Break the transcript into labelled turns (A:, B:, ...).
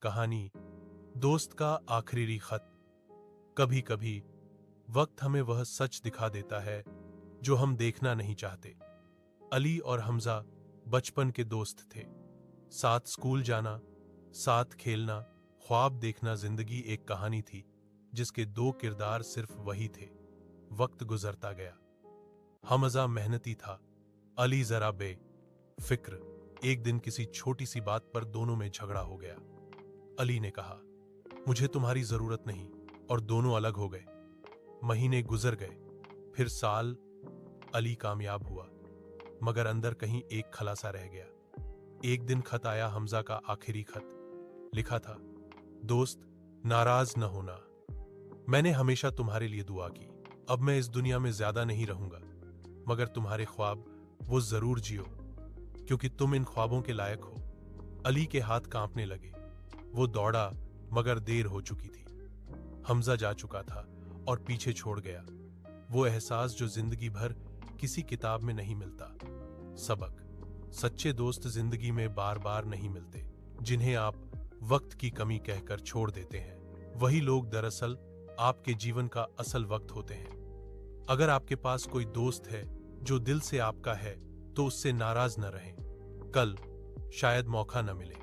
A: कहानी दोस्त का आखिरी खत। कभी कभी वक्त हमें वह सच दिखा देता है जो हम देखना नहीं चाहते। अली और हमजा बचपन के दोस्त थे। साथ स्कूल जाना, साथ खेलना, ख्वाब देखना। जिंदगी एक कहानी थी जिसके दो किरदार सिर्फ वही थे। वक्त गुजरता गया। हमजा मेहनती था, अली जरा बेफिक्र। एक दिन किसी छोटी सी बात पर दोनों में झगड़ा हो गया। अली ने कहा, मुझे तुम्हारी जरूरत नहीं, और दोनों अलग हो गए। महीने गुजर गए, फिर साल। अली कामयाब हुआ, मगर अंदर कहीं एक खलासा रह गया। एक दिन खत आया, हमजा का आखिरी खत। लिखा था, दोस्त, नाराज न होना। मैंने हमेशा तुम्हारे लिए दुआ की। अब मैं इस दुनिया में ज्यादा नहीं रहूंगा, मगर तुम्हारे ख्वाब वो जरूर जियो, क्योंकि तुम इन ख्वाबों के लायक हो। अली के हाथ कांपने लगे। वो दौड़ा, मगर देर हो चुकी थी। हमजा जा चुका था और पीछे छोड़ गया वो एहसास जो जिंदगी भर किसी किताब में नहीं मिलता। सबक, सच्चे दोस्त जिंदगी में बार बार नहीं मिलते। जिन्हें आप वक्त की कमी कहकर छोड़ देते हैं, वही लोग दरअसल आपके जीवन का असल वक्त होते हैं। अगर आपके पास कोई दोस्त है जो दिल से आपका है, तो उससे नाराज न रहें। कल शायद मौका न मिले।